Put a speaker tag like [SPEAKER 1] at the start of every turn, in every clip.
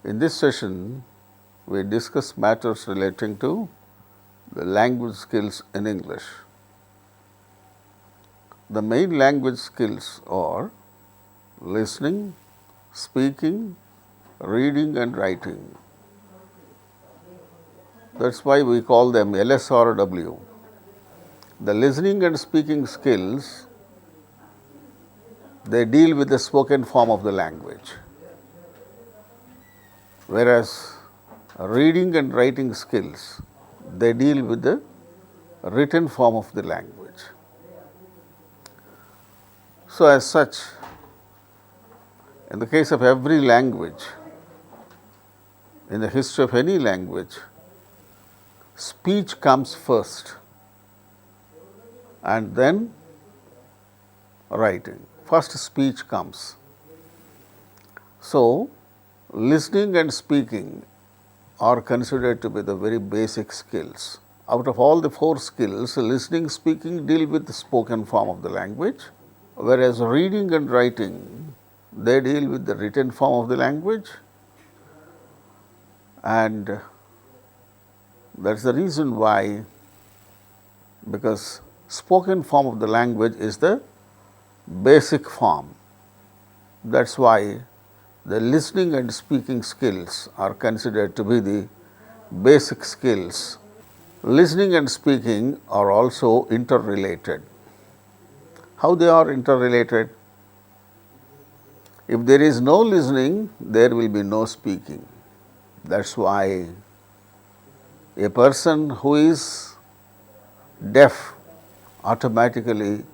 [SPEAKER 1] In this session, we discuss matters relating to the language skills in English. The main language skills are listening, speaking, reading and writing. That is why we call them LSRW. The listening and speaking skills, they deal with the spoken form of the language, whereas reading and writing skills, they deal with the written form of the language. So, as such, in the case of every language, in the history of any language, speech comes first and then writing. First speech comes. So, listening and speaking are considered to be the very basic skills. Out of all the four skills, listening, speaking deal with the spoken form of the language, whereas reading and writing, they deal with the written form of the language, and that is the reason why, because spoken form of the language is the basic form. That is why the listening and speaking skills are considered to be the basic skills. Listening and speaking are also interrelated. How they are interrelated? If there is no listening, there will be no speaking. That is why a person who is deaf, automatically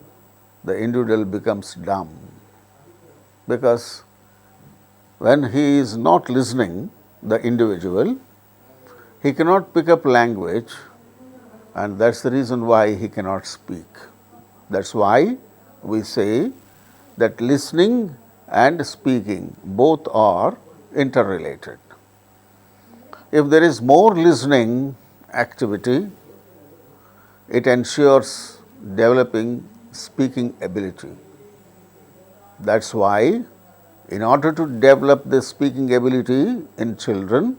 [SPEAKER 1] the individual becomes dumb, because when he is not listening, the individual, he cannot pick up language, and that is the reason why he cannot speak. That is why we say that listening and speaking both are interrelated. If there is more listening activity, it ensures developing speaking ability. That is why, in order to develop the speaking ability in children,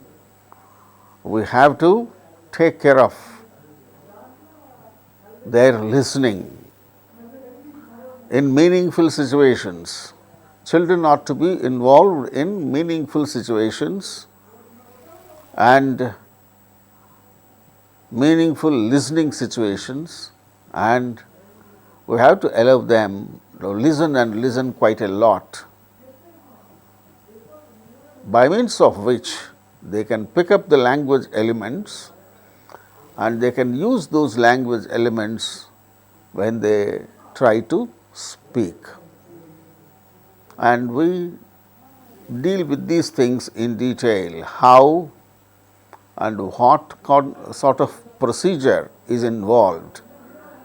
[SPEAKER 1] we have to take care of their listening. In meaningful situations, children ought to be involved in meaningful situations and meaningful listening situations, and we have to allow them to listen and listen quite a lot, by means of which they can pick up the language elements and they can use those language elements when they try to speak. And we deal with these things in detail, how and what sort of procedure is involved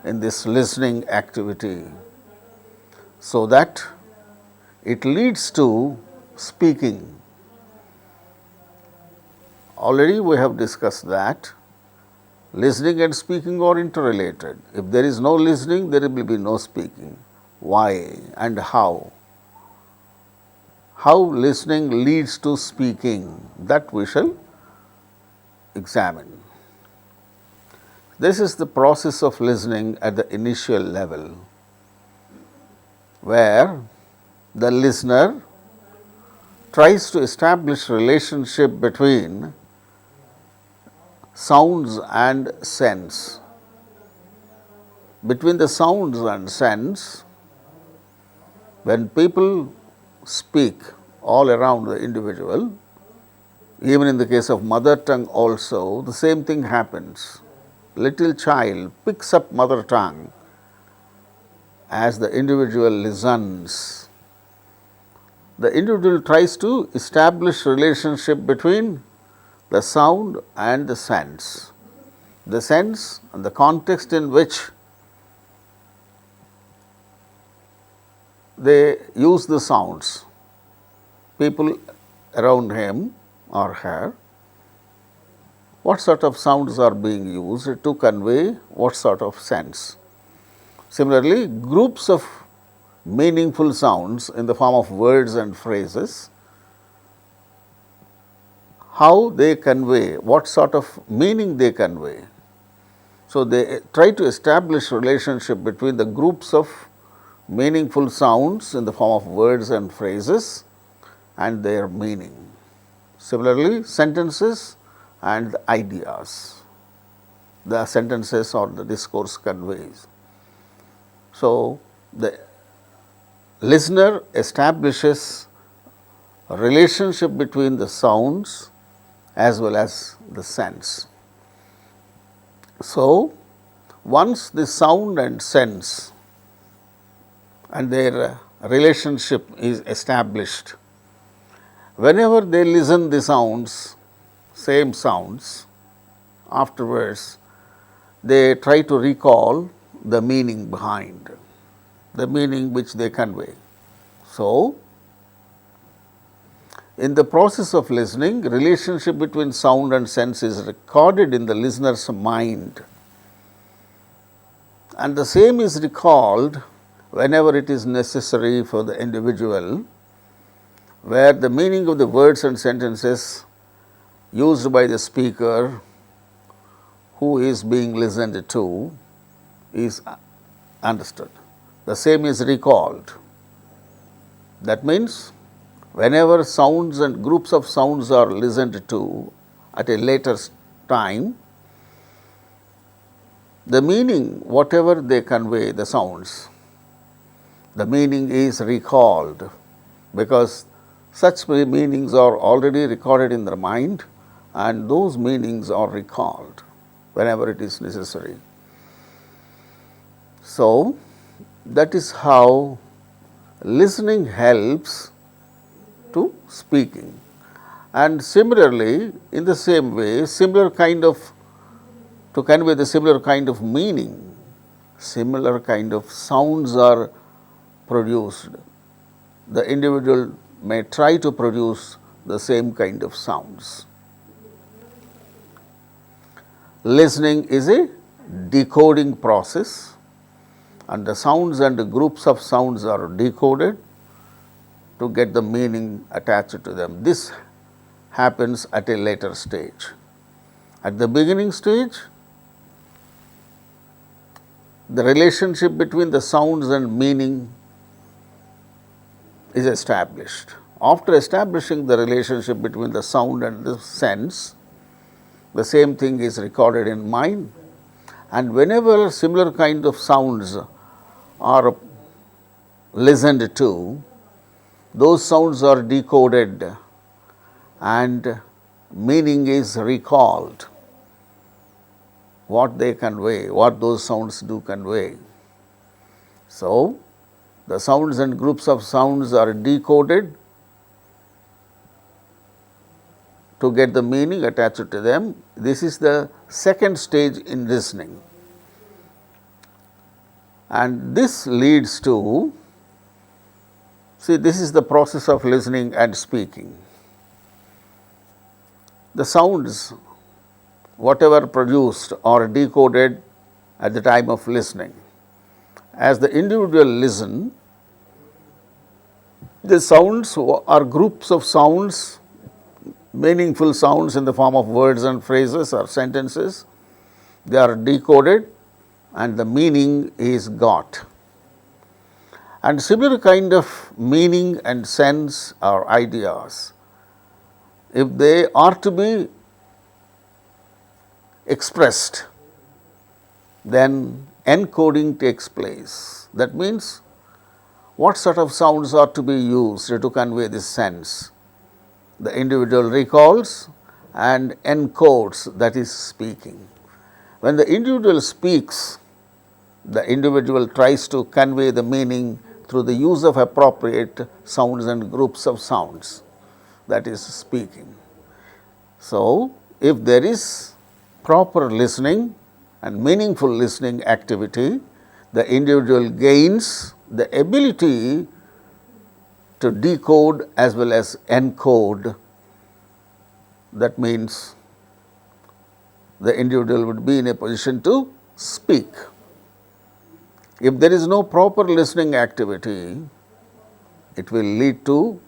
[SPEAKER 1] in this listening activity, so that it leads to speaking. Already we have discussed that listening and speaking are interrelated. If there is no listening, there will be no speaking. Why and how? How listening leads to speaking, that we shall examine. This is the process of listening at the initial level, where the listener tries to establish relationship between sounds and sense. Between the sounds and sense, when people speak all around the individual, even in the case of mother tongue also, the same thing happens. Little child picks up mother tongue as the individual listens. The individual tries to establish relationship between the sound and the sense. The sense and the context in which they use the sounds, people around him or her, what sort of sounds are being used to convey what sort of sense. Similarly, groups of meaningful sounds in the form of words and phrases how they convey, what sort of meaning they convey. So, they try to establish relationship between the groups of meaningful sounds in the form of words and phrases and their meaning. Similarly, sentences and ideas, the sentences or the discourse conveys. So, the listener establishes a relationship between the sounds as well as the sense. So, once the sound and sense and their relationship is established, whenever they listen the sounds, same sounds, afterwards they try to recall the meaning behind, the meaning which they convey. So, in the process of listening, relationship between sound and sense is recorded in the listener's mind, and the same is recalled whenever it is necessary for the individual, where the meaning of the words and sentences used by the speaker who is being listened to is understood. The same is recalled. That means, whenever sounds and groups of sounds are listened to at a later time, the meaning, whatever they convey, the sounds, the meaning is recalled, because such meanings are already recorded in the mind, and those meanings are recalled whenever it is necessary. So, that is how listening helps to speaking. And similarly, in the same way, similar kind of, to convey the similar kind of meaning, similar kind of sounds are produced. The individual may try to produce the same kind of sounds. Listening is a decoding process, and the sounds and the groups of sounds are decoded to get the meaning attached to them. This happens at a later stage. At the beginning stage, the relationship between the sounds and meaning is established. After establishing the relationship between the sound and the sense, the same thing is recorded in mind, and whenever similar kind of sounds are listened to, those sounds are decoded and meaning is recalled, what they convey, what those sounds do convey. So, the sounds and groups of sounds are decoded to get the meaning attached to them. This is the second stage in listening, and this leads to, see, this is the process of listening and speaking. The sounds, whatever produced, are decoded at the time of listening. As the individual listen, the sounds are groups of sounds, meaningful sounds in the form of words and phrases or sentences. They are decoded and the meaning is got. And similar kind of meaning and sense or ideas, if they are to be expressed, then encoding takes place. That means, what sort of sounds are to be used to convey this sense? The individual recalls and encodes, that is speaking. When the individual speaks, the individual tries to convey the meaning through the use of appropriate sounds and groups of sounds, that is speaking. So, if there is proper listening and meaningful listening activity, the individual gains the ability to decode as well as encode. That means, the individual would be in a position to speak. If there is no proper listening activity, it will lead to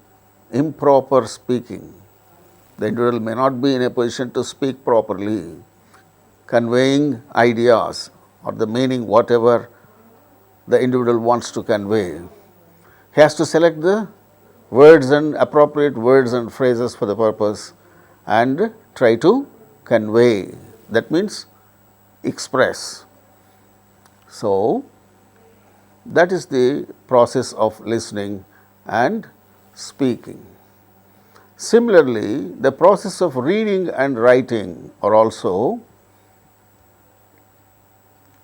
[SPEAKER 1] improper speaking. The individual may not be in a position to speak properly, conveying ideas or the meaning whatever the individual wants to convey. He has to select the words and appropriate words and phrases for the purpose and try to convey. That means express. So, that is the process of listening and speaking. Similarly, the process of reading and writing are also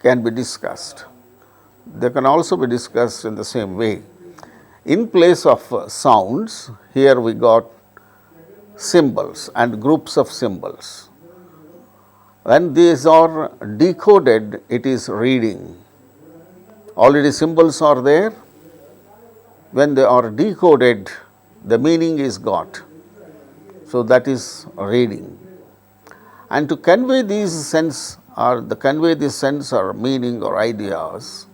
[SPEAKER 1] can be discussed. They can also be discussed in the same way. In place of sounds, here we got symbols and groups of symbols. When these are decoded, it is reading. Already symbols are there. When they are decoded, the meaning is got. So, that is reading. And to convey these sense or meaning or ideas,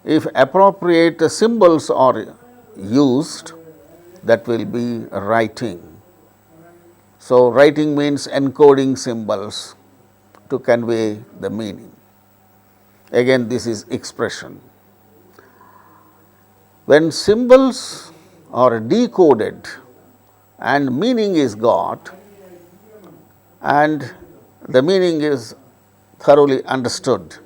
[SPEAKER 1] if appropriate symbols are used, that will be writing. So, writing means encoding symbols to convey the meaning. Again, this is expression. When symbols are decoded and meaning is got, and the meaning is thoroughly understood,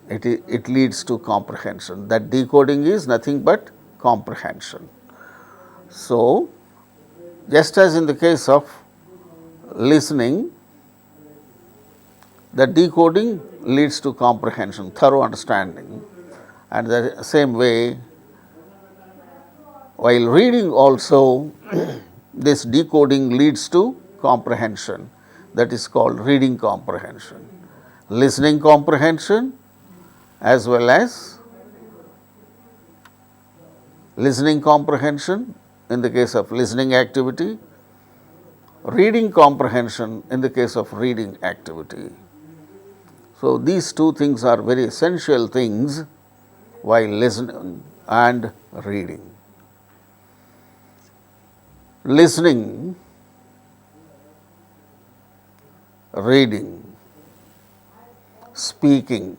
[SPEAKER 1] it leads to comprehension. That decoding is nothing but comprehension. So, just as in the case of listening, the decoding leads to comprehension, thorough understanding, and the same way while reading also this decoding leads to comprehension, that is called reading comprehension. Listening comprehension as well as listening comprehension in the case of listening activity, reading comprehension in the case of reading activity. So, these two things are very essential things while listening and reading. Listening, reading, speaking.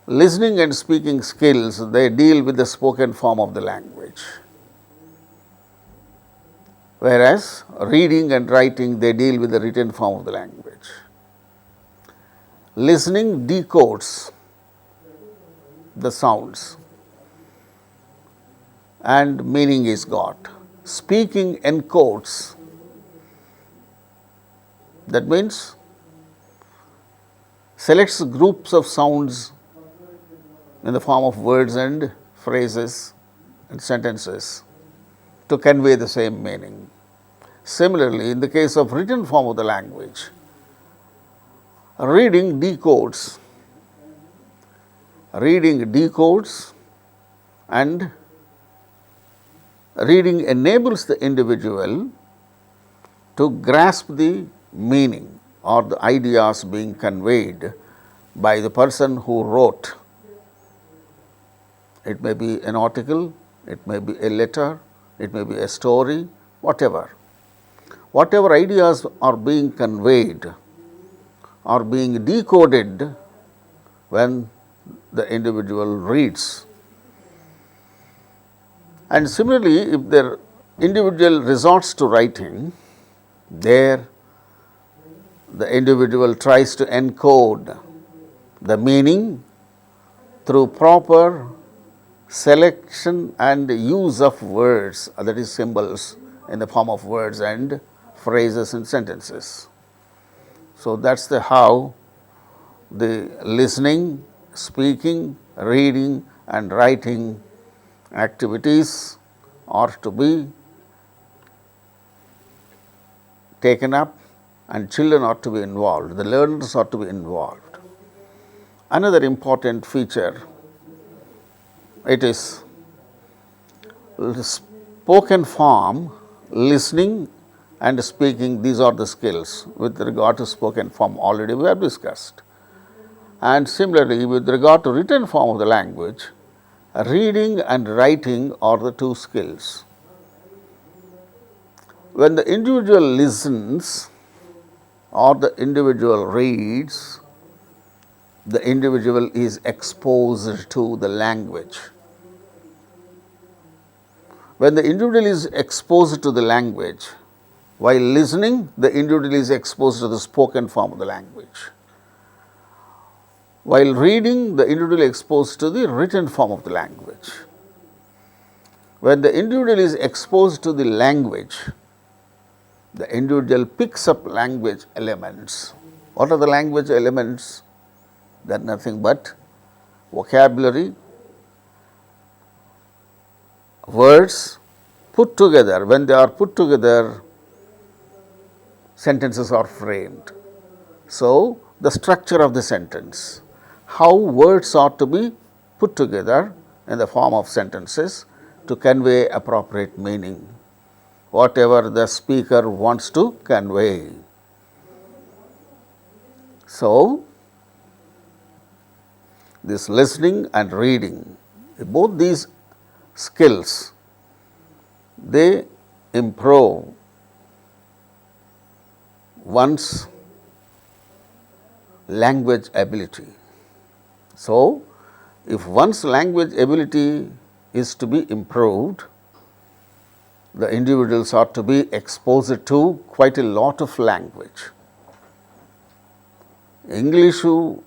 [SPEAKER 1] Listening and speaking skills, they deal with the spoken form of the language, whereas reading and writing, they deal with the written form of the language. Listening decodes the sounds and meaning is got. Speaking encodes, that means selects groups of sounds in the form of words and phrases and sentences to convey the same meaning. Similarly, in the case of written form of the language, reading decodes and reading enables the individual to grasp the meaning or the ideas being conveyed by the person who wrote. It may be an article, it may be a letter, it may be a story, whatever. Whatever ideas are being conveyed are being decoded when the individual reads. And similarly, if the individual resorts to writing, there the individual tries to encode the meaning through proper selection and use of words, that is symbols in the form of words and phrases and sentences. So, that is how the listening, speaking, reading and writing activities are to be taken up and children are to be involved, the learners are to be involved. Another important feature, it is spoken form, listening and speaking, these are the skills. With regard to spoken form, already we have discussed. And similarly, with regard to written form of the language, reading and writing are the two skills. when the individual listens or the individual reads, the individual is exposed to the language. When the individual is exposed to the language, while listening, the individual is exposed to the spoken form of the language. While reading, the individual is exposed to the written form of the language. When the individual is exposed to the language, the individual picks up language elements. What are the language elements? They are nothing but vocabulary, words put together. When they are put together, sentences are framed. So, the structure of the sentence, how words ought to be put together in the form of sentences to convey appropriate meaning, whatever the speaker wants to convey. So, this listening and reading, both these skills, they improve one's language ability. So, if one's language ability is to be improved, the individuals ought to be exposed to quite a lot of language. Englishu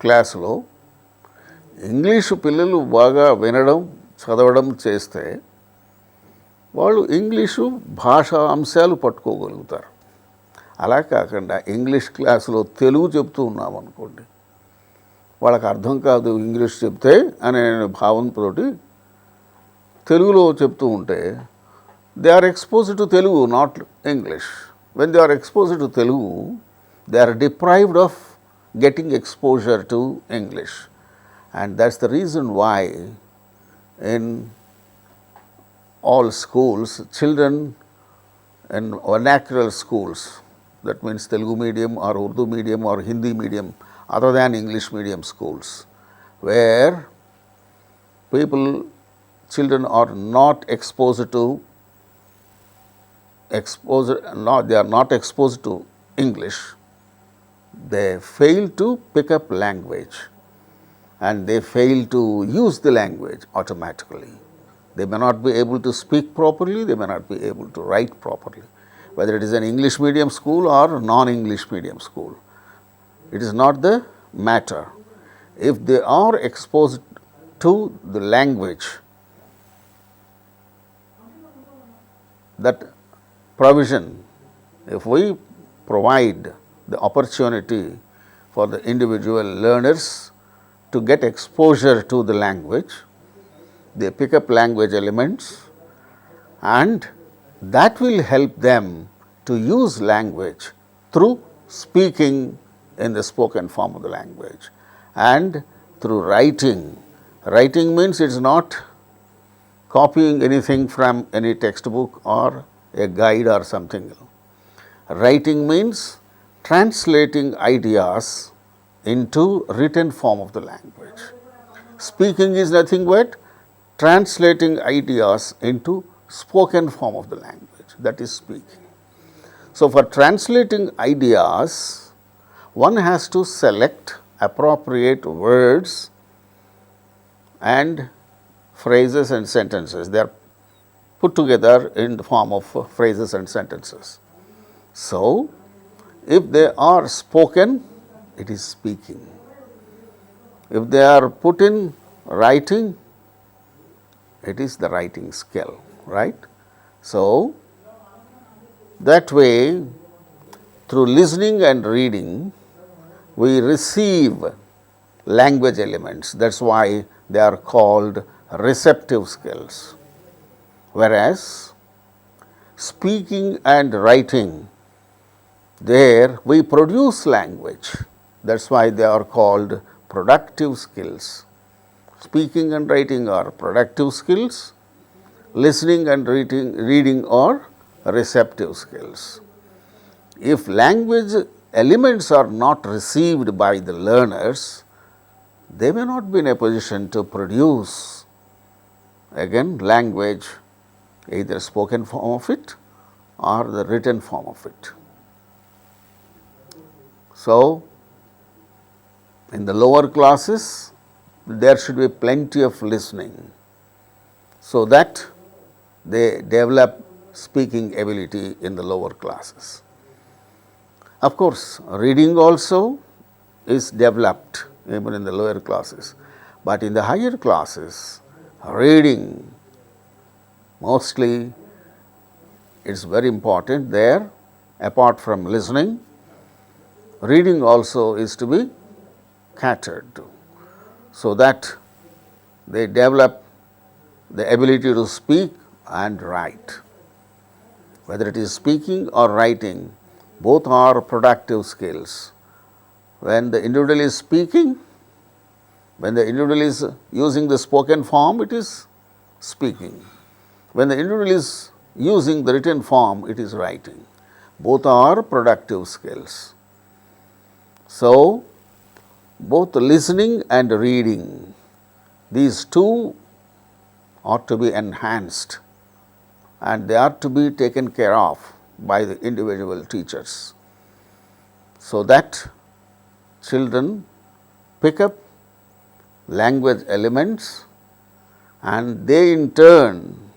[SPEAKER 1] క్లాసులో English పిల్లలు బాగా వినడం చదవడం చేస్తే వాళ్ళు English భాషా అంశాలు పట్టుకోగలుగుతారు. అలా కాకుండా ఇంగ్లీష్ క్లాసులో తెలుగు చెప్తూ ఉన్నాం అనుకోండి, వాళ్ళకి అర్థం కాదు ఇంగ్లీష్ చెప్తే అనే భావంతో తెలుగులో చెప్తూ ఉంటే they are exposed to Telugu, not English. When they are exposed to Telugu, they are deprived of getting exposure to English, and that's the reason why in all schools, children in vernacular schools, that means Telugu medium or Urdu medium or Hindi medium other than English medium schools, where children are not exposed to they are not exposed to English, they fail to pick up language and they fail to use the language automatically. They may not be able to speak properly, they may not be able to write properly, whether it is an English medium school or non-English medium school. It is not the matter. If they are exposed to the language, that provision, if we provide the opportunity for the individual learners to get exposure to the language, they pick up language elements, and that will help them to use language through speaking in the spoken form of the language and through writing. Writing means it is not copying anything from any textbook or a guide or something. Writing means translating ideas into written form of the language. Speaking is nothing but translating ideas into spoken form of the language, that is speaking. So, for translating ideas, one has to select appropriate words and phrases and sentences. They are put together in the form of phrases and sentences. So, if they are spoken, it is speaking. If they are put in writing, it is the writing skill, right? So, that way, through listening and reading, we receive language elements. That is why they are called receptive skills. Whereas, speaking and writing, there we produce language. That is why they are called productive skills. Speaking and writing are productive skills, listening and reading are receptive skills. If language elements are not received by the learners, they may not be in a position to produce again language either spoken form of it or the written form of it. So, in the lower classes, there should be plenty of listening, so that they develop speaking ability in the lower classes. Of course, reading also is developed even in the lower classes, but in the higher classes, reading mostly is very important there. Apart from listening, reading also is to be catered to, so that they develop the ability to speak and write. Whether it is speaking or writing, both are productive skills. When the individual is speaking, when the individual is using the spoken form, it is speaking. When the individual is using the written form, it is writing. Both are productive skills. So, both listening and reading, these two ought to be enhanced, and they are to be taken care of by the individual teachers, so that children pick up language elements, and they in turn,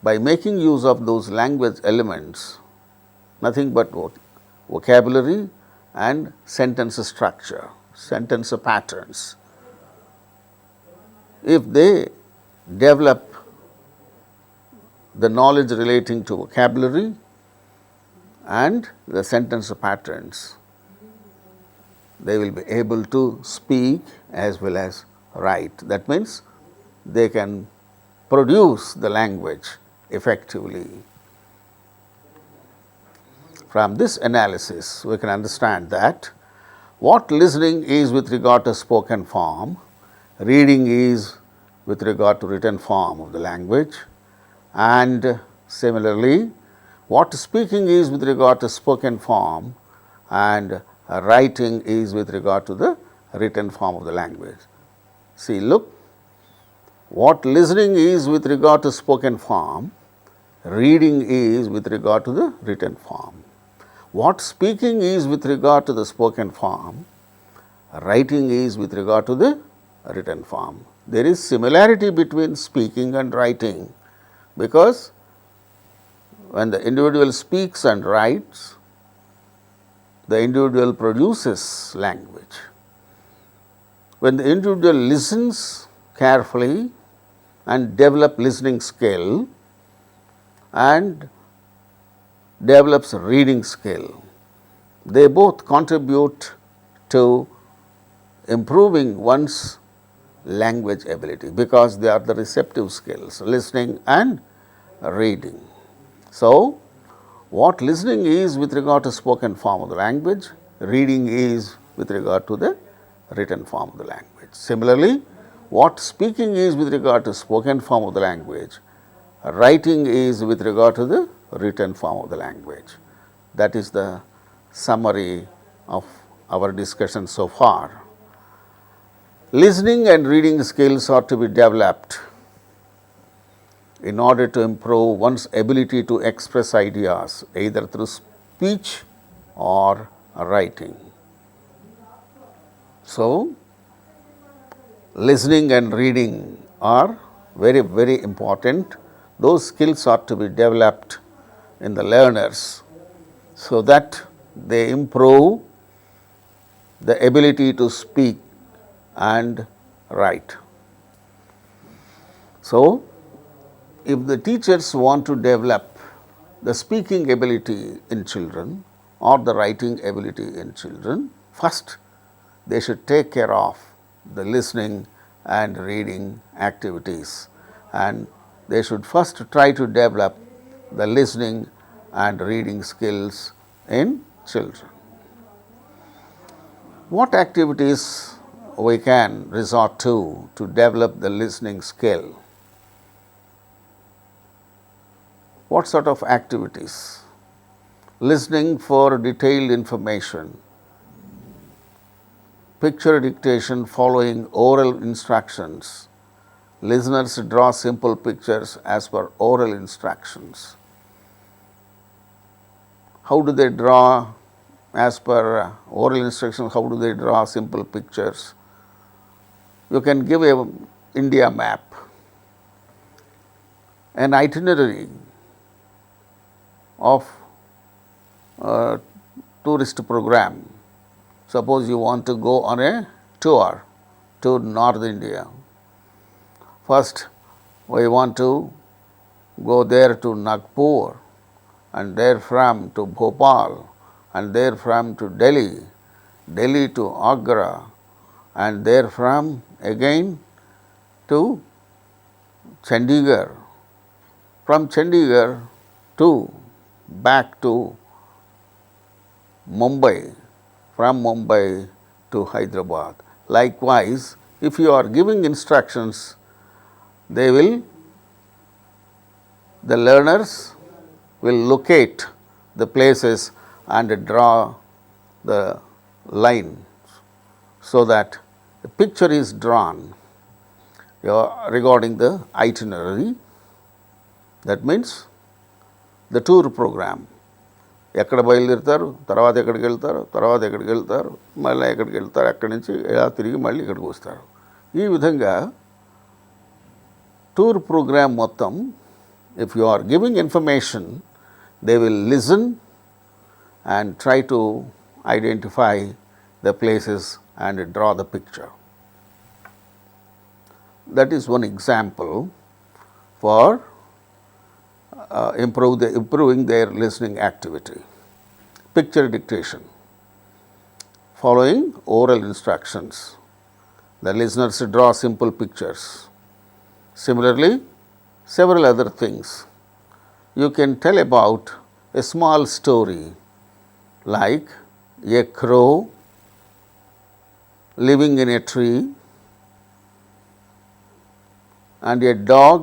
[SPEAKER 1] by making use of those language elements, nothing but vocabulary and sentence structure, sentence patterns. If they develop the knowledge relating to vocabulary and the sentence patterns, they will be able to speak as well as write. That means, they can produce the language effectively. From this analysis, we can understand that what listening is with regard to spoken form, reading is with regard to written form of the language, and similarly, what speaking is with regard to spoken form, and writing is with regard to the written form of the language. See, look, what listening is with regard to spoken form, reading is with regard to the written form. What speaking is with regard to the spoken form, writing is with regard to the written form. There is similarity between speaking and writing, because when the individual speaks and writes, the individual produces language. When the individual listens carefully and develops listening skill and develops reading skill, they both contribute to improving one's language ability, because they are the receptive skills, listening and reading. So, what listening is with regard to spoken form of the language, reading is with regard to the written form of the language. Similarly, what speaking is with regard to spoken form of the language, writing is with regard to the written form of the language. That is the summary of our discussion so far. Listening and reading skills are to be developed in order to improve one's ability to express ideas either through speech or writing. So, listening and reading are very, very important. Those skills are to be developed in the learners, so that they improve the ability to speak and write. So, if the teachers want to develop the speaking ability in children or the writing ability in children, first they should take care of the listening and reading activities, and they should first try to develop the listening and reading skills in children. What activities we can resort to develop the listening skill? What sort of activities? Listening for detailed information, picture dictation following oral instructions, listeners draw simple pictures as per oral instructions. How do they draw as per oral instructions? How do they draw simple pictures? You can give a India map, an itinerary of a tourist program. Suppose you want to go on a tour to North India. First, we want to go there to Nagpur, and therefrom to Bhopal, and therefrom to Delhi, Delhi to Agra, and therefrom again to Chandigarh, from Chandigarh to back to Mumbai, from Mumbai to Hyderabad. Likewise, if you are giving instructions, the learners will locate the places and draw the line, so that the picture is drawn regarding the itinerary. That means the tour program. ఎక్కడ బయలుదేరుతారు, తర్వాత ఎక్కడికి వెళ్తారు, తర్వాత ఎక్కడికి వెళ్తారు, మళ్ళీ ఎక్కడికి వెళ్తారు, అక్కడి నుంచి ఎలా తిరిగి మళ్ళీ ఇక్కడికి వస్తారు. ఈ విధంగా టూర్ ప్రోగ్రామ్ మొత్తం, if you are giving information, they will listen and try to identify the places and draw the picture. That is one example for improving their listening activity. Picture dictation. Following oral instructions, the listeners draw simple pictures. Similarly, several other things. You can tell about a small story like a crow living in a tree and a dog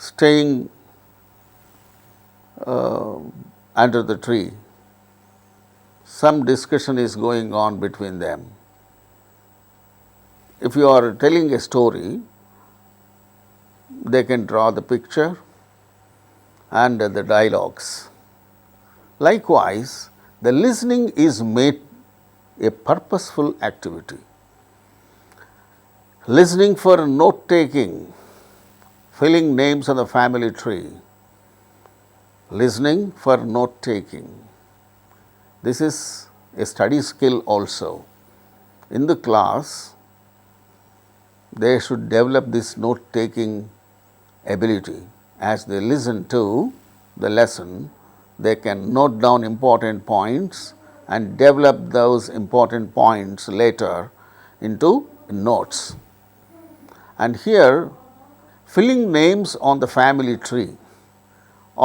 [SPEAKER 1] staying under the tree. Some discussion is going on between them. If you are telling a story, they can draw the picture and the dialogues. Likewise, the listening is made a purposeful activity. Listening for note taking, filling names on the family tree. Listening for note taking. This is a study skill also. In the class, they should develop this note taking ability. As they listen to the lesson, they can note down important points and develop those important points later into notes. And here, filling names on the family tree.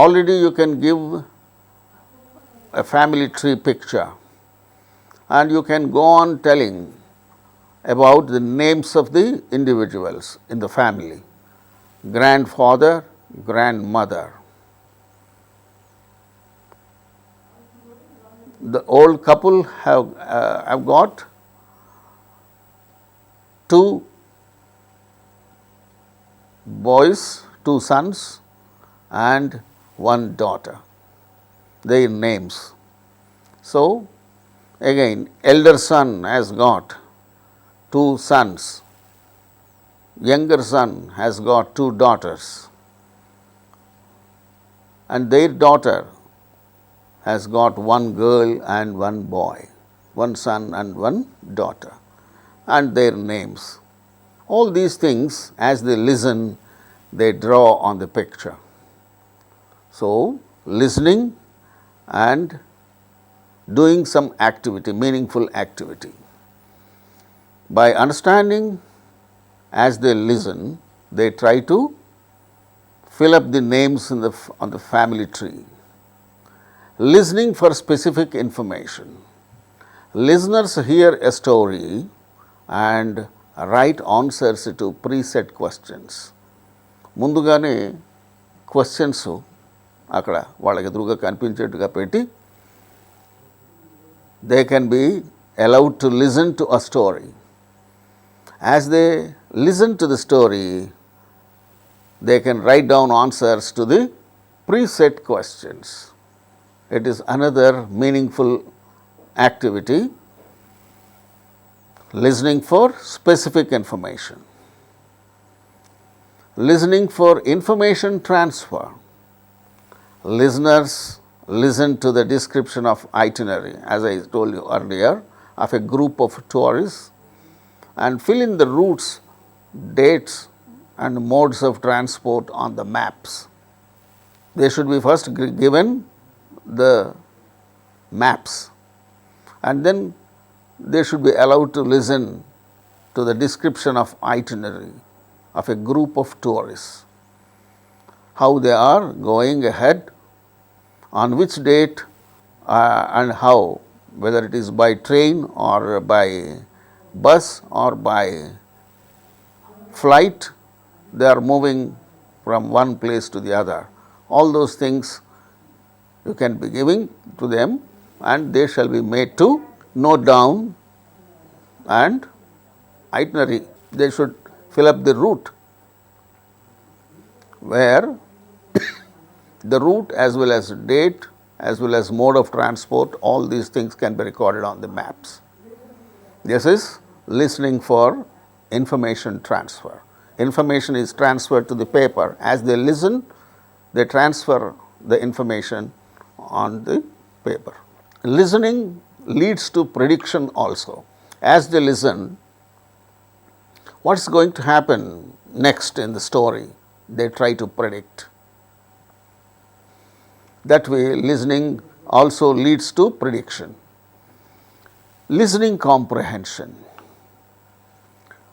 [SPEAKER 1] Already you can give a family tree picture, and you can go on telling about the names of the individuals in the family: grandfather, grandmother. The old couple have got two boys, two sons and one daughter, their names. So, again, elder son has got two sons, younger son has got two daughters, and their daughter has got one girl and one boy, one son and one daughter, and their names. All these things, as they listen, they draw on the picture. So, listening and doing some activity, meaningful activity. By understanding, as they listen, they try to fill up the names on the family tree. Listening for specific information. Listeners hear a story and write answers to preset questions. ముందుగానే questions అక్కడ వాళ్ళకి ఎదురుగా కనిపించేట్టుగా పెట్టి, they can be allowed to listen to a story. As they listen to the story, they can write down answers to the preset questions. It is another meaningful activity. Listening for specific information. Listening for information transfer. Listeners listen to the description of itinerary, as I told you earlier, of a group of tourists and fill in the routes, dates and modes of transport on the maps. They should be first given the maps, and then they should be allowed to listen to the description of itinerary of a group of tourists, how they are going ahead, on which date and how, whether it is by train or by bus or by flight, they are moving from one place to the other. All those things you can be giving to them, and they shall be made to note down and itinerary. They should fill up the route, where the route as well as date as well as mode of transport, all these things can be recorded on the maps. This is listening for information transfer. Information is transferred to the paper. As they listen, they transfer the information on the paper. Listening leads to prediction also. As they listen, what is going to happen next in the story, they try to predict. That way, listening also leads to prediction. Listening comprehension.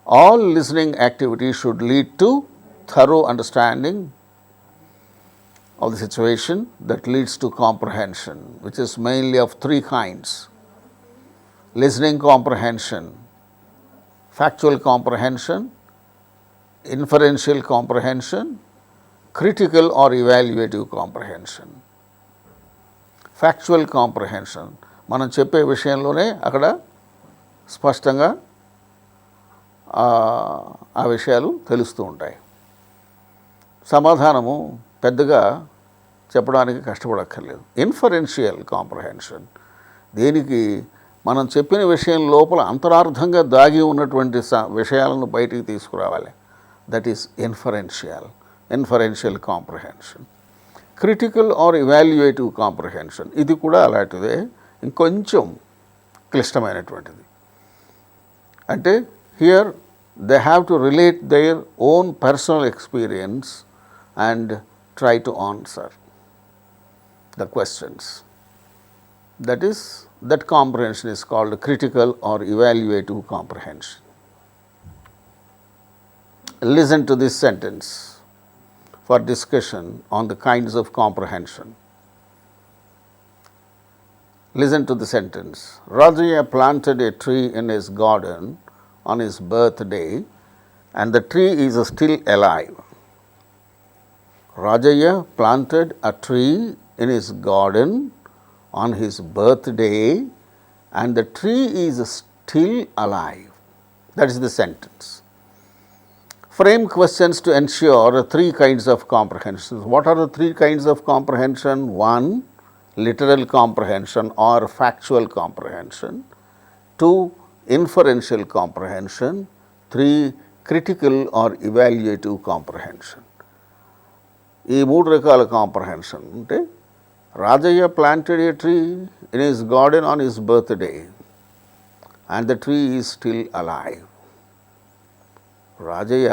[SPEAKER 1] All listening activities should lead to thorough understanding of the situation that leads to comprehension, which is mainly of three kinds: listening comprehension, factual comprehension, inferential comprehension, critical or evaluative comprehension. Factual comprehension, మనం చెప్పే విషయంలోనే అక్కడ స్పష్టంగా ఆ విషయాలు తెలుస్తూ ఉంటాయి. సమాధానము పెద్దగా చెప్పడానికి కష్టపడక్కర్లేదు. ఇన్ఫరెన్షియల్ కాంప్రహెన్షన్, దేనికి మనం చెప్పిన విషయం లోపల అంతరార్థంగా దాగి ఉన్నటువంటి విషయాలను బయటికి తీసుకురావాలి. That is inferential comprehension. Critical or evaluative comprehension, ఇది కూడా అలాంటిదే, ఇంకొంచెం క్లిష్టమైనటువంటిది. అంటే here they have to relate their own personal experience and try to answer the questions. That comprehension is called critical or evaluative comprehension. Listen to this sentence for discussion on the kinds of comprehension. Listen to the sentence. Rajaya planted a tree in his garden on his birthday, and the tree is still alive. Rajaya planted a tree in his garden on his birthday, and the tree is still alive. That is the sentence. Frame questions to ensure three kinds of comprehension. What are the three kinds of comprehension? 1. Literal comprehension or factual comprehension. 2. Inferential comprehension. 3. Critical or evaluative comprehension. ఈ మూడు రకాల comprehension అంటే, Rajayya planted a tree in his garden on his birthday and the tree is still alive. Rajayya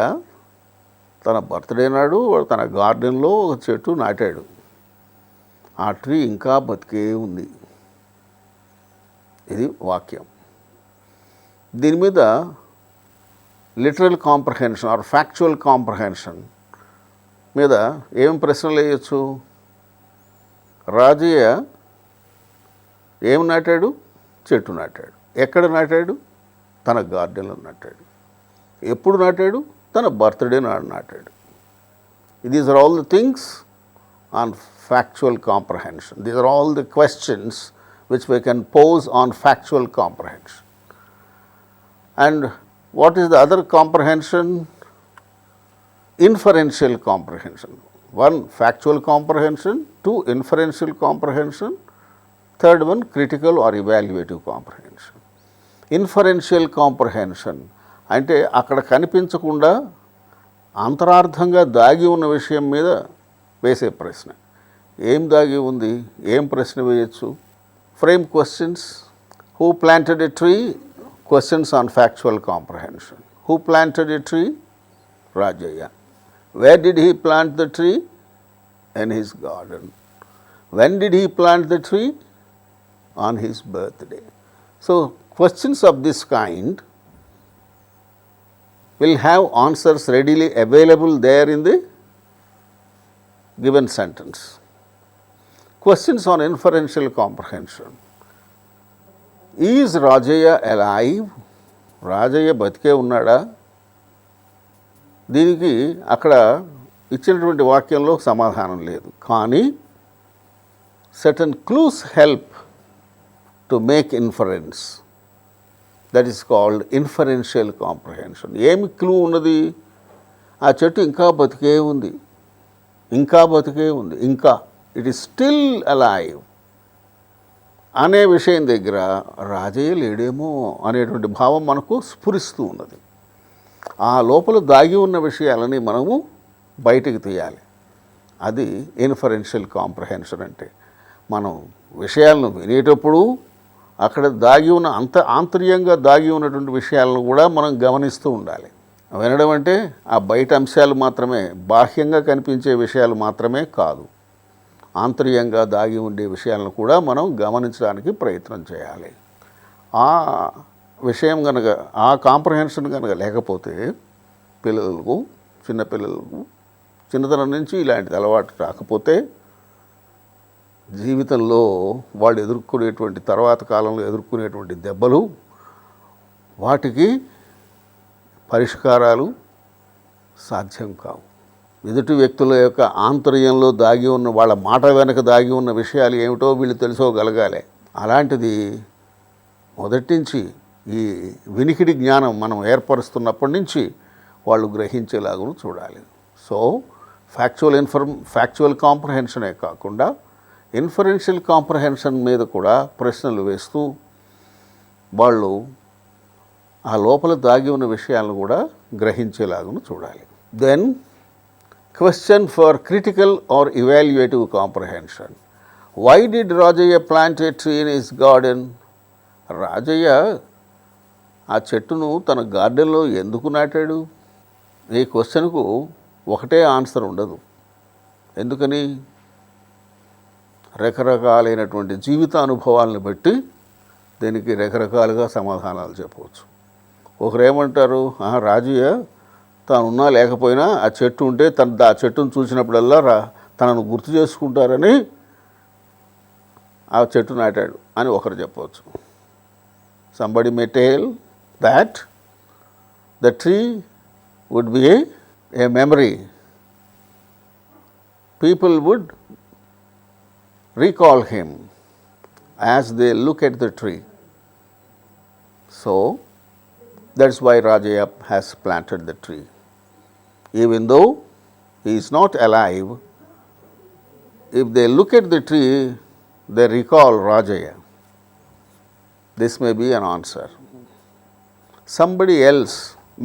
[SPEAKER 1] తన birthday నాడు తన గార్డెన్లో ఒక చెట్టు నాటాడు, ఆ ట్రీ ఇంకా బతికే ఉంది. ఇది వాక్యం. దీని మీద literal comprehension or factual comprehension మీద ఏం ప్రశ్నలు వేయచ్చు? రాజయ్య ఏం నాటాడు? చెట్టు నాటాడు. ఎక్కడ నాటాడు? తన గార్డెన్లో నాటాడు. ఎప్పుడు నాటాడు? తన బర్త్డే నాడు నాటాడు. These are all the things on factual comprehension. These are all the questions which we can pose on factual comprehension. And what is the other comprehension? inferential comprehension. 1 factual comprehension, 2 inferential comprehension, third one critical or evaluative comprehension. Inferential comprehension అంటే అక్కడ కనిపించకుండా అంతరార్థంగా దాగి ఉన్న విషయం మీద వేసే ప్రశ్న. ఏం దాగి ఉంది, ఏం ప్రశ్న వేయచ్చు? Frame questions. Who planted a tree? Questions on factual comprehension. Who planted a tree? Rajayya. Where did he plant the tree? In his garden. When did he plant the tree? On his birthday. So, questions of this kind will have answers readily available there in the given sentence. Questions on inferential comprehension. Is Rajaya alive? Rajaya బతికే ఉన్నాడా? దీనికి అక్కడ ఇచ్చినటువంటి వాక్యంలో సమాధానం లేదు. కానీ certain clues help to make inference. That is called inferential comprehension. ఏమి క్లూ ఉన్నది? ఆ చెట్టు ఇంకా బతికే ఉంది, ఇంకా బతికే ఉంది, ఇంకా ఇట్ ఈస్ స్టిల్ అలైవ్ అనే విషయం దగ్గర రాజయ్య లేడేమో అనేటువంటి భావం మనకు స్ఫురిస్తూ ఉన్నది. ఆ లోపల దాగి ఉన్న విషయాలని మనము బయటికి తీయాలి. అది ఇన్ఫరెన్షియల్ కాంప్రహెన్షన్ అంటే. మనం విషయాలను వినేటప్పుడు అక్కడ దాగి ఉన్న ఆంతర్యంగా దాగి ఉన్నటువంటి విషయాలను కూడా మనం గమనిస్తూ ఉండాలి. వినడం అంటే ఆ బయట అంశాలు మాత్రమే, బాహ్యంగా కనిపించే విషయాలు మాత్రమే కాదు, ఆంతర్యంగా దాగి ఉండే విషయాలను కూడా మనం గమనించడానికి ప్రయత్నం చేయాలి. ఆ విషయం కనుక, ఆ కాంప్రహెన్షన్ కనుక లేకపోతే పిల్లలకు, చిన్నపిల్లలకు చిన్నతనం నుంచి ఇలాంటిది అలవాటు రాకపోతే జీవితంలో వాళ్ళు ఎదుర్కొనేటువంటి, తర్వాత కాలంలో ఎదుర్కొనేటువంటి దెబ్బలు, వాటికి పరిష్కారాలు సాధ్యం కావు. ఎదుటి వ్యక్తుల యొక్క ఆంతర్యంలో దాగి ఉన్న, వాళ్ళ మాట వెనక దాగి ఉన్న విషయాలు ఏమిటో వీళ్ళు తెలుసుకోగలగాలి. అలాంటిది మొదటి నుంచి ఈ వినికిడి జ్ఞానం మనం ఏర్పరుస్తున్నప్పటి నుంచి వాళ్ళు గ్రహించేలాగా చూడాలి. సో ఫ్యాక్చువల్ కాంప్రహెన్షనే కాకుండా ఇన్ఫరెన్షియల్ కాంప్రహెన్షన్ మీద కూడా ప్రశ్నలు వేస్తూ వాళ్ళు ఆ లోపల దాగి ఉన్న విషయాలను కూడా గ్రహించేలాగా చూడాలి. Then question for critical or evaluative comprehension. Why did Rajaiah plant a tree in his garden? Rajaiah ఆ చెట్టును తన గార్డెన్లో ఎందుకు నాటాడు? ఈ క్వశ్చన్కు ఒకటే ఆన్సర్ ఉండదు. ఎందుకని? రకరకాలైనటువంటి జీవిత అనుభవాలను బట్టి దీనికి రకరకాలుగా సమాధానాలు చెప్పవచ్చు. ఒకరు ఏమంటారు, రాజయ్య తానున్నా లేకపోయినా ఆ చెట్టు ఉంటే ఆ చెట్టును చూసినప్పుడల్లా తనను గుర్తు చేసుకుంటారని ఆ చెట్టు నాటాడు అని ఒకరు చెప్పవచ్చు. Somebody may tell that the tree would be a memory. People would recall him as they look at the tree. So, that's why Rajaya has planted the tree. Even though he is not alive, if they look at the tree, they recall Rajaya. This may be an answer. Somebody else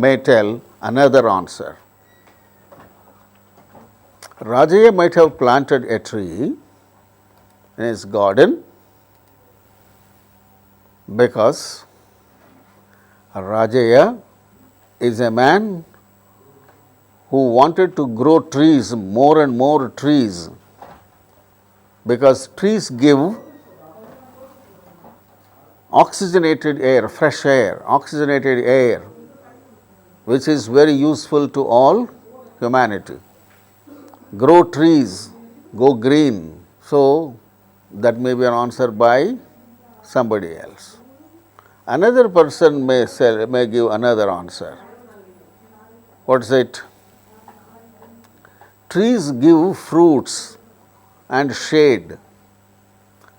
[SPEAKER 1] may tell another answer. Rajaya might have planted a tree in his garden because Rajaya is a man who wanted to grow trees, more and more trees, because trees give oxygenated air, fresh air, oxygenated air, which is very useful to all humanity. Grow trees, go green. So, that may be an answer by somebody else. Another person may give another answer. What is it? Trees give fruits and shade.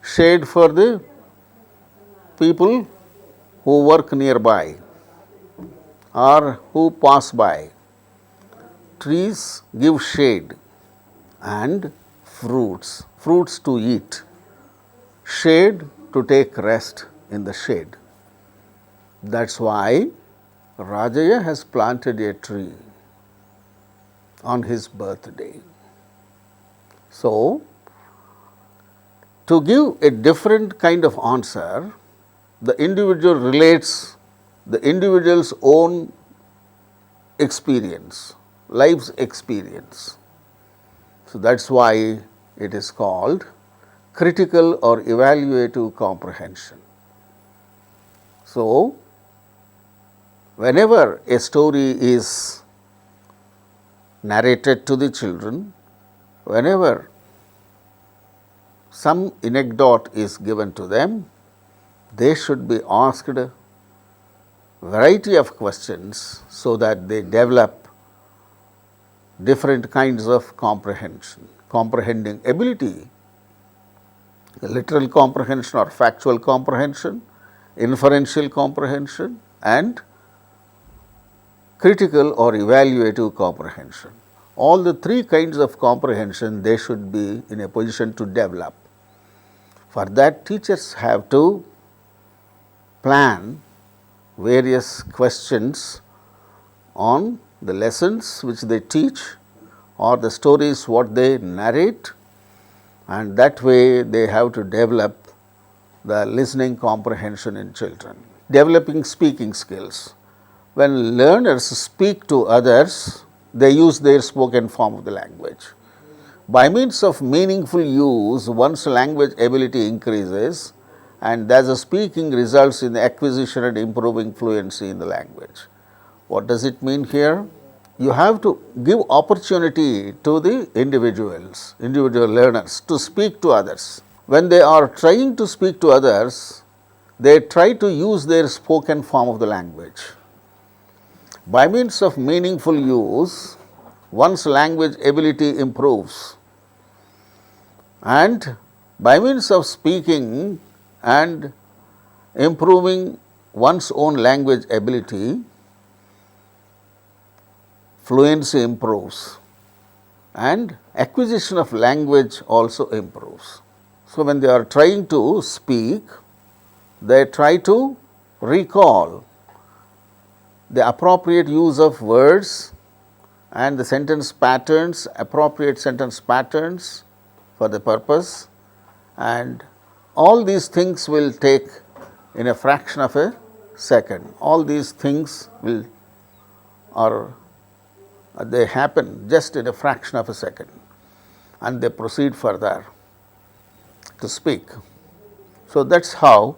[SPEAKER 1] Shade for the people who work nearby or who pass by. trees give shade and fruits, fruits to eat, shade to take rest in the shade. That is why Rajaya has planted a tree on his birthday. So, to give a different kind of answer, the individual relates the individual's own experience, life's experience. So, that is why it is called critical or evaluative comprehension. So, whenever a story is narrated to the children, whenever some anecdote is given to them, they should be asked a variety of questions so that they develop different kinds of comprehension, comprehending ability, literal comprehension or factual comprehension, inferential comprehension and critical or evaluative comprehension. All the three kinds of comprehension they should be in a position to develop. For that, teachers have to plan various questions on the lessons which they teach or the stories what they narrate, and that way they have to develop the listening comprehension in children. Developing speaking skills. When learners speak to others, they use their spoken form of the language. By means of meaningful use, one's language ability increases, and thus the speaking results in the acquisition and improving fluency in the language. What does it mean here? You have to give opportunity to the individual learners to speak to others. When they are trying to speak to others, they try to use their spoken form of the language. By means of meaningful use, one's language ability improves, and by means of speaking and improving one's own language ability, fluency improves and acquisition of language also improves. So, when they are trying to speak, they try to recall the appropriate use of words and the sentence patterns, appropriate sentence patterns for the purpose, and all these things will take in a fraction of a second. All these things will they happen just in a fraction of a second, and they proceed further to speak. So, that is how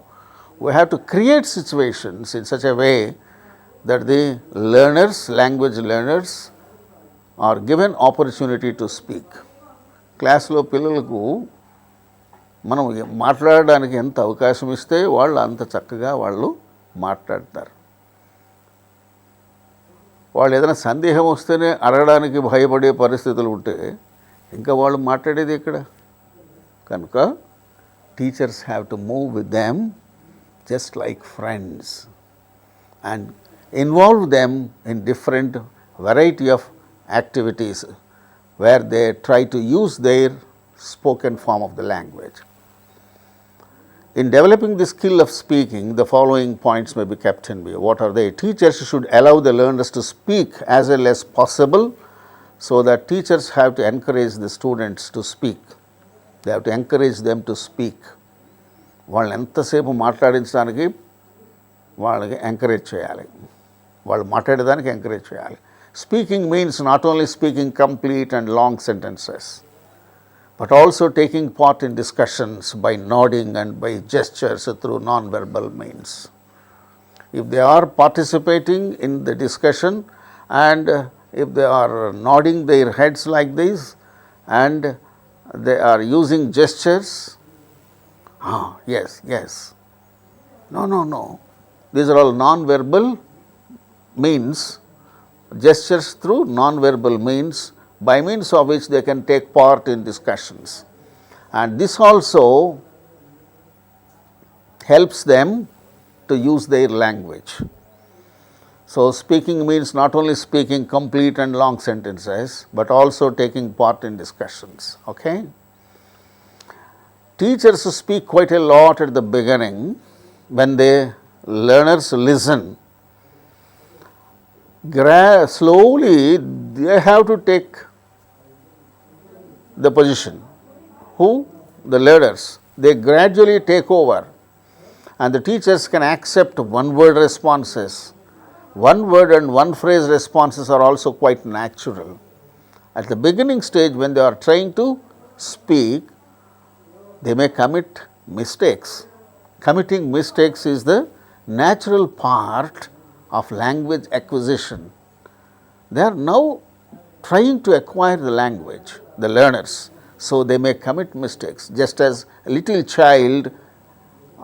[SPEAKER 1] we have to create situations in such a way that the learners, language learners are given opportunity to speak. క్లాస్లో పిల్లలకు మనం మాట్లాడడానికి ఎంత అవకాశం ఇస్తే వాళ్ళు అంత చక్కగా వాళ్ళు మాట్లాడతారు. వాళ్ళు ఏదైనా సందేహం వస్తేనే అడగడానికి భయపడే పరిస్థితులు ఉంటే ఇంకా వాళ్ళు మాట్లాడేది ఎక్కడ? కనుక teachers have to move with them just like friends and involve them in different variety of activities where they try to use their spoken form of the language. In developing the skill of speaking, the following points may be kept in view. What are they? Teachers should allow the learners to speak as well as possible, so that teachers have to encourage the students to speak. They have to encourage them to speak. వాళ్ళని ఎంతసేపు మాట్లాడించడానికి వాళ్ళకి encourage చేయాలి, వాళ్ళు మాట్లాడేదానికి encourage చేయాలి. Speaking means not only speaking complete and long sentences, but also taking part in discussions by nodding and by gestures through non-verbal means. If they are participating in the discussion and if they are nodding their heads like this and they are using gestures, yes, yes, no, these are all non-verbal means, gestures through non-verbal means, by means of which they can take part in discussions, and this also helps them to use their language. So, speaking means not only speaking complete and long sentences, but also taking part in discussions. Okay? Teachers speak quite a lot at the beginning when the learners listen. Slowly they have to take the position. Who? The learners. They gradually take over, and the teachers can accept one-word responses. One word and one phrase responses are also quite natural. At the beginning stage, when they are trying to speak, they may commit mistakes. Committing mistakes is the natural part of language acquisition. They are now trying to acquire the language, the learners. So, they may commit mistakes, just as a little child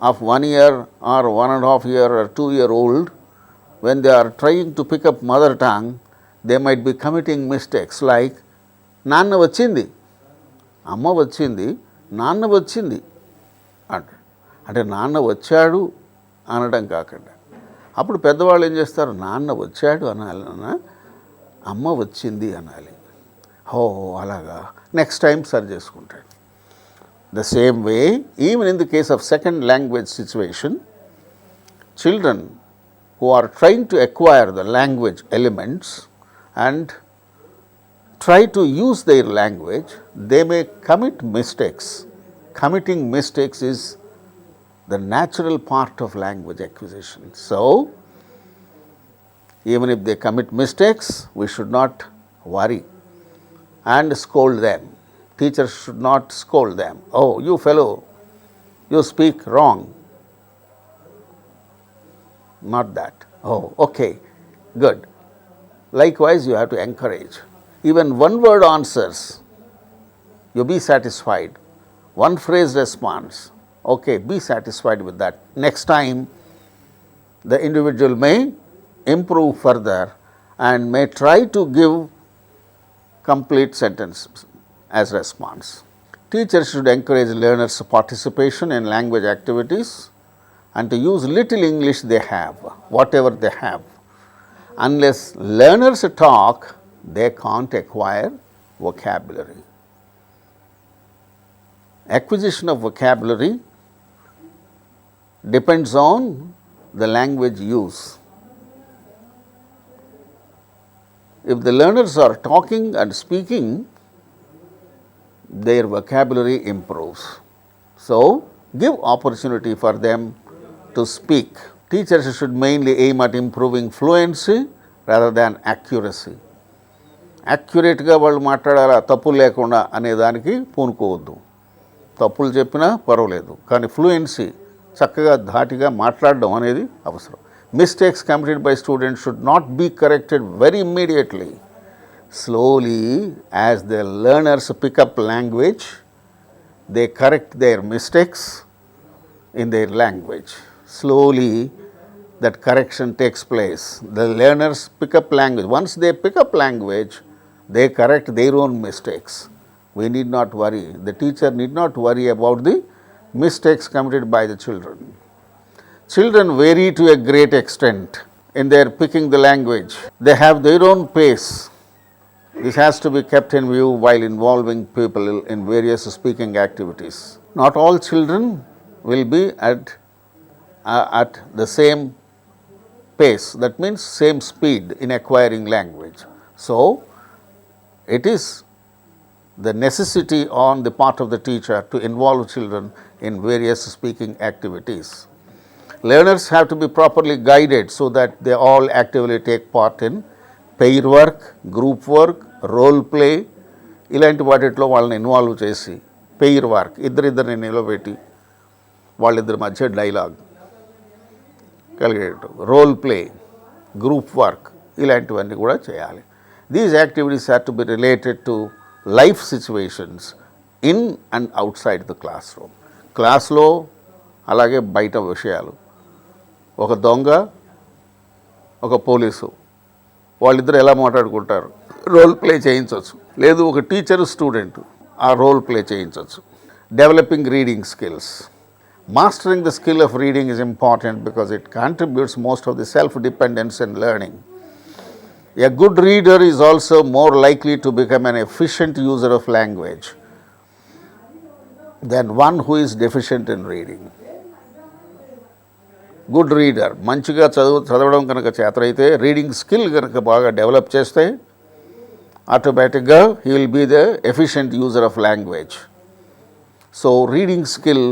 [SPEAKER 1] of 1 year or 1.5 year or 2-year-old, when they are trying to pick up mother tongue, they might be committing mistakes like, Nanna vachindi, Amma vachindi, Nanna vachindi. అంటే నాన్న వచ్చాడు అనడం కాకుండా, అప్పుడు పెద్దవాళ్ళు ఏం చేస్తారు, నాన్న వచ్చాడు అనాలి, అమ్మ వచ్చింది అనాలి. ఓ అలాగా, నెక్స్ట్ టైం సరి చేసుకుంటాడు. The same way, even in the case of second language situation, children who are trying to acquire the language elements and try to use their language, they may commit mistakes. Committing mistakes is the natural part of language acquisition. So, even if they commit mistakes, we should not worry and scold them. Teachers should not scold them. Oh, you fellow, you speak wrong. Not that. Oh, okay, good. Likewise, you have to encourage. Even one word answers, you be satisfied. One phrase response, okay, be satisfied with that. Next time, the individual may improve further and may try to give complete sentences as response. Teachers should encourage learners' participation in language activities and to use little English they have, whatever they have. Unless learners talk, they can't acquire vocabulary. Acquisition of vocabulary depends on the language use. If the learners are talking and speaking, their vocabulary improves. So, give opportunity for them to speak. Teachers should mainly aim at improving fluency rather than accuracy. యాక్యురేట్గా వాళ్ళు మాట్లాడాలా, తప్పులు లేకుండా అనే దానికి పూనుకోవద్దు. తప్పులు చెప్పినా పర్వాలేదు, కానీ ఫ్లూయెన్సీ చక్కగా ధాటిగా మాట్లాడడం అనేది అవసరం. Mistakes committed by students should not be corrected very immediately. Slowly, as the learners pick up language, they correct their mistakes in their language. Slowly, that correction takes place. The learners pick up language. Once they pick up language, they correct their own mistakes. We need not worry. The teacher need not worry about the mistakes committed by the children. Children vary to a great extent in their picking the language. They have their own pace. This has to be kept in view while involving people in various speaking activities. Not all children will be at the same pace, that means same speed in acquiring language. So, it is the necessity on the part of the teacher to involve children in various speaking activities. Learners have to be properly guided so that they all actively take part in pair work, group work, role play. ఇలాంటి వాటిలో వాళ్ళని involve చేసి pair work, ఇద్దరిద్దరిని నిలబెట్టి వాళ్ళిద్దరి మధ్య dialogue కలిగేటట్టు, role play, group work, ఇలాంటివన్నీ కూడా చేయాలి. These activities have to be related to life situations in and outside the classroom. క్లాస్లో అలాగే బయట విషయాలు, ఒక దొంగ ఒక పోలీసు వాళ్ళిద్దరు ఎలా మాట్లాడుకుంటారు, రోల్ ప్లే చేయించవచ్చు. లేదు ఒక టీచరు స్టూడెంట్, ఆ రోల్ ప్లే చేయించవచ్చు. Developing reading skills, Mastering the skill of reading is important because it contributes most of the self-dependence in learning. A good reader is also more likely to become an efficient user of language than one who is deficient in reading. Good reader, మంచిగా చదవడం కనుక చేతనైతే reading skill కనుక బాగా develop చేస్తే ఆటోమేటిక్గా he will be the efficient user of language. So reading skill,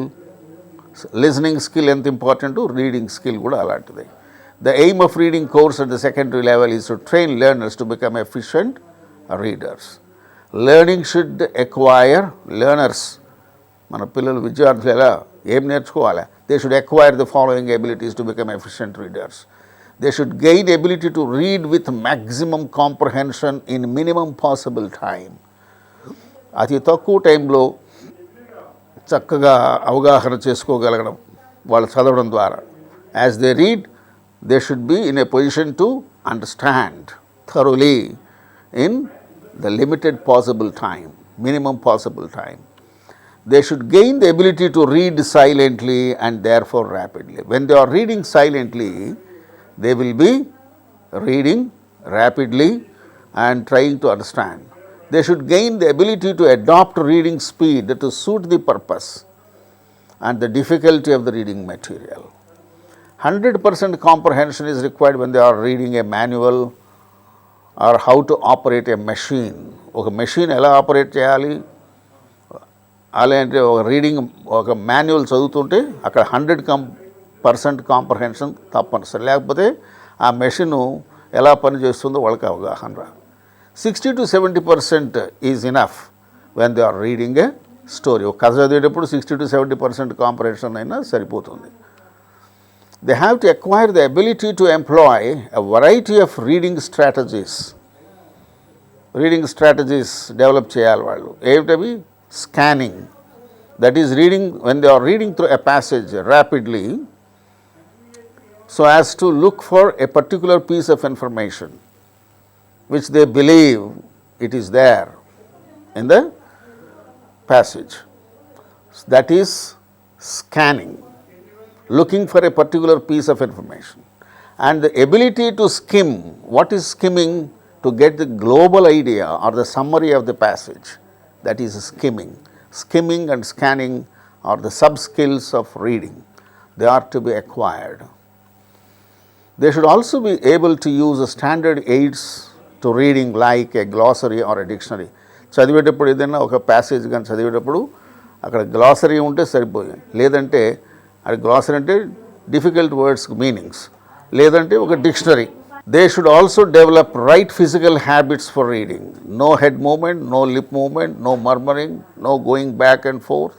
[SPEAKER 1] listening skill ఎంత important, reading skill కూడా అలాంటిది. The aim of reading course at the secondary level is to train learners to become efficient readers. Learning should acquire learners. మన పిల్లలు విద్యార్థులు ఎలా ఏం నేర్చుకోవాలి? They should acquire the following abilities to become efficient readers. They should gain ability to read with maximum comprehension in minimum possible time. అతి తక్కువ టైంలో చక్కగా అవగాహన చేసుకోగలగడం వాళ్ళు చదవడం ద్వారా. As they read, they should be in a position to understand thoroughly in the limited possible time, minimum possible time. They should gain the ability to read silently and therefore rapidly. When they are reading silently, they will be reading rapidly and trying to understand. They should gain the ability to adopt reading speed to suit the purpose and the difficulty of the reading material. 100% comprehension is required when they are reading a manual or how to operate a machine. ఒక machine ఎలా operate చేయాలి అలాంటి ఒక reading ఒక manual చదువుతుంటే అక్కడ 100% comprehension తప్పనిసరి, లేకపోతే ఆ మెషిన్ ఎలా పనిచేస్తుందో వాళ్ళకి అవగాహన రాదు. 60 to 70% is enough when they are reading a story. ఒక కథ చదివేటప్పుడు 60 to 70% కాంప్రహెన్షన్ అయినా సరిపోతుంది. They have to acquire the ability to employ a variety of reading strategies. Reading strategies develop చేయాలి వాళ్ళు. ఏమిటవి? Scanning, that is reading when they are reading through a passage rapidly so as to look for a particular piece of information which they believe it is there in the passage. That is scanning, looking for a particular piece of information. And the ability to skim. What is skimming? To get the global idea or the summary of the passage. That is skimming. Skimming and scanning are the sub-skills of reading. They are to be acquired. They should also be able to use standard aids to reading like a glossary or a dictionary. చదివేటప్పుడు ఏదైనా ఒక passage కానీ చదివేటప్పుడు అక్కడ glossary ఉంటే సరిపోయింది, లేదంటే అది గ్లాసరీ అంటే డిఫికల్ట్ వర్డ్స్ మీనింగ్స్, లేదంటే ఒక dictionary. They should also develop right physical habits for reading. No head movement, no lip movement, no murmuring, no going back and forth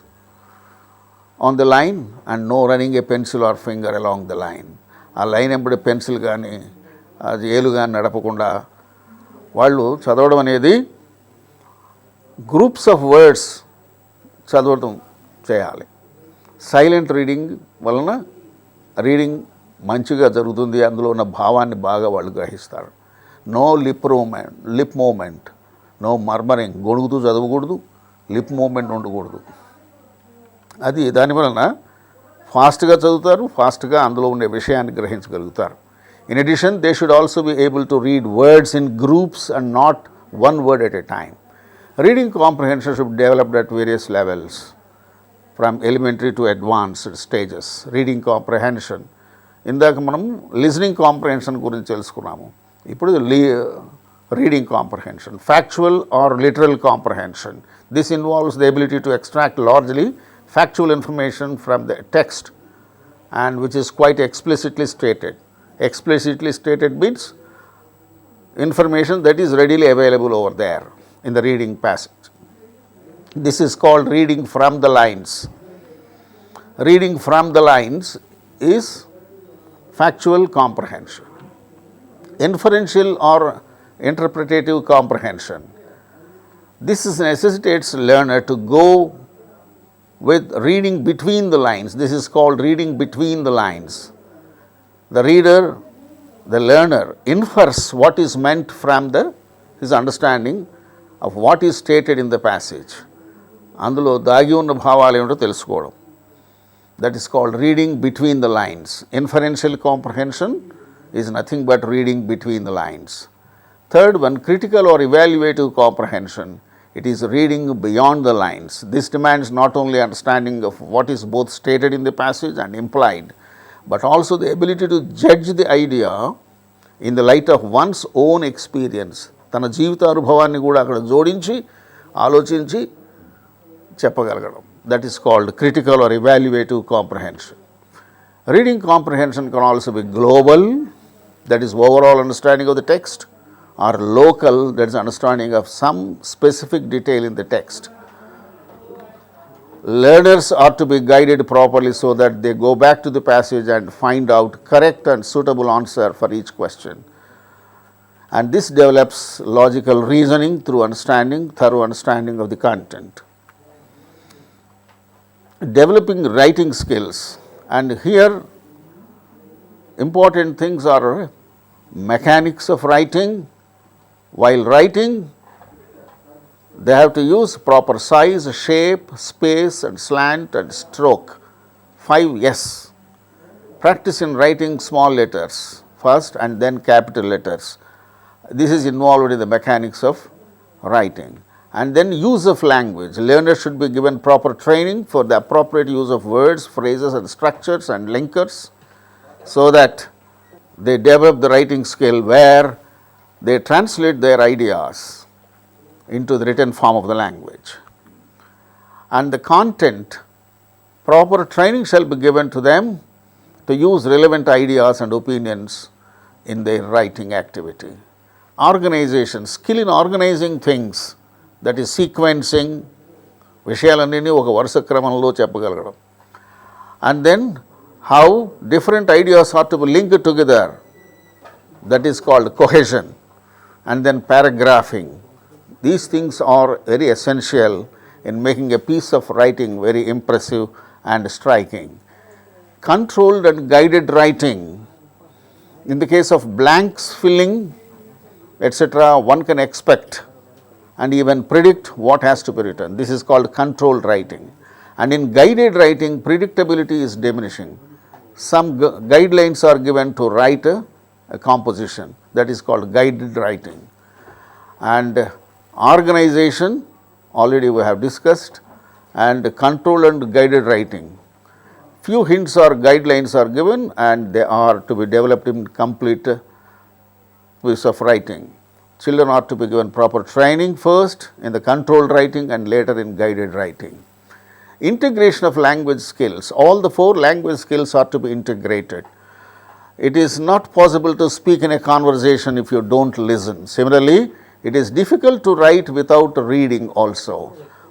[SPEAKER 1] on the line, and no running a pencil or finger along the line. ఆ line ఎంబడి pencil కానీ అది ఏలు కానీ నడపకుండా వాళ్ళు చదవడం అనేది groups of words చదవడం చేయాలి. సైలెంట్ రీడింగ్ వలన రీడింగ్ మంచిగా జరుగుతుంది, అందులో ఉన్న భావాన్ని బాగా వాళ్ళు గ్రహిస్తారు. No lip movement, no murmuring, గొణుగుతూ చదవకూడదు, లిప్ మూమెంట్ ఉండకూడదు. అది దాని వలన ఫాస్ట్గా చదువుతారు, ఫాస్ట్గా అందులో ఉండే విషయాన్ని గ్రహించగలుగుతారు. In addition they should also be able to read words in groups and not one word at a time. Reading comprehension should be developed at various levels from elementary to advanced stages. Reading comprehension, ఇందాక మనం listening comprehension గురించి తెలుసుకున్నాము, ఇప్పుడు reading comprehension. Factual or literal comprehension. This involves the ability to extract largely factual information from the text and which is quite explicitly stated. Explicitly stated means information that is readily available over there in the reading passage. This is called reading from the lines. Reading from the lines is factual comprehension. Inferential or interpretative comprehension. This necessitates learner to go with reading between the lines. This is called reading between the lines. The reader, the learner infers what is meant from his understanding of what is stated in the passage. అందులో దాగి ఉన్న భావాలు ఏమిటో తెలుసుకోవడం. that is called reading between the lines. Inferential comprehension is nothing but reading between the lines. Third one, critical or evaluative comprehension. It is reading beyond the lines. This demands not only understanding of what is both stated in the passage and implied, but also the ability to judge the idea in the light of one's own experience. తన జీవిత అనుభవాన్ని కూడా అక్కడ జోడించి ఆలోచించి చెప్పగలగడం. That is called critical or evaluative comprehension. Reading comprehension can also be global, that is overall understanding of the text, or local, that is understanding of some specific detail in the text. Learners are to be guided properly so that they go back to the passage and find out correct and suitable answer for each question. And this develops logical reasoning through understanding, thorough understanding of the content. Developing writing skills, and here important things are mechanics of writing. While writing, they have to use proper size, shape, space and slant and stroke. 5 S. Practice in writing small letters first and then capital letters. This is involved in the mechanics of writing. And then use of language. Learners should be given proper training for the appropriate use of words, phrases and structures and linkers, so that they develop the writing skill where they translate their ideas into the written form of the language. And the content, proper training shall be given to them to use relevant ideas and opinions in their writing activity. Organization, skill in organizing things, that is sequencing, విషయాలన్నీ ఒక వరుస క్రమంలో చెప్పగలగడం. And then how different ideas are to be linked together, that is called cohesion. And then paragraphing. These things are very essential in making a piece of writing very impressive and striking. Controlled and guided writing. In the case of blanks filling, etc., one can expect and even predict what has to be written. This is called controlled writing. And in guided writing, predictability is diminishing. Some guidelines are given to write a composition, that is called guided writing. And organization, already we have discussed, and controlled and guided writing. Few hints or guidelines are given and they are to be developed in complete piece of writing. Children are to be given proper training first in the controlled writing and later in guided writing. Integration of language skills. All the 4 language skills are to be integrated. It is not possible to speak in a conversation if you don't listen. Similarly, it is difficult to write without reading also.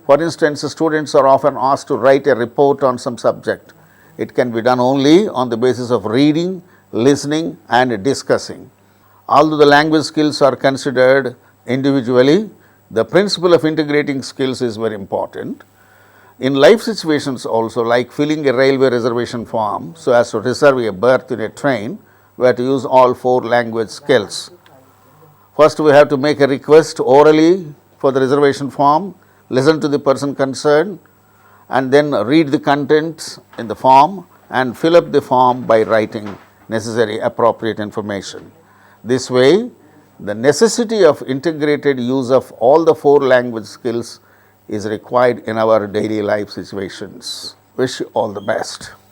[SPEAKER 1] For instance, students are often asked to write a report on some subject. It can be done only on the basis of reading, listening and discussing. Although the language skills are considered individually, the principle of integrating skills is very important. In life situations also, like filling a railway reservation form so as to reserve a berth in a train, we have to use all 4 language skills. First, we have to make a request orally for the reservation form, listen to the person concerned, and then read the contents in the form and fill up the form by writing necessary appropriate information. This way, the necessity of integrated use of all the 4 language skills is required in our daily life situations. Wish you all the best.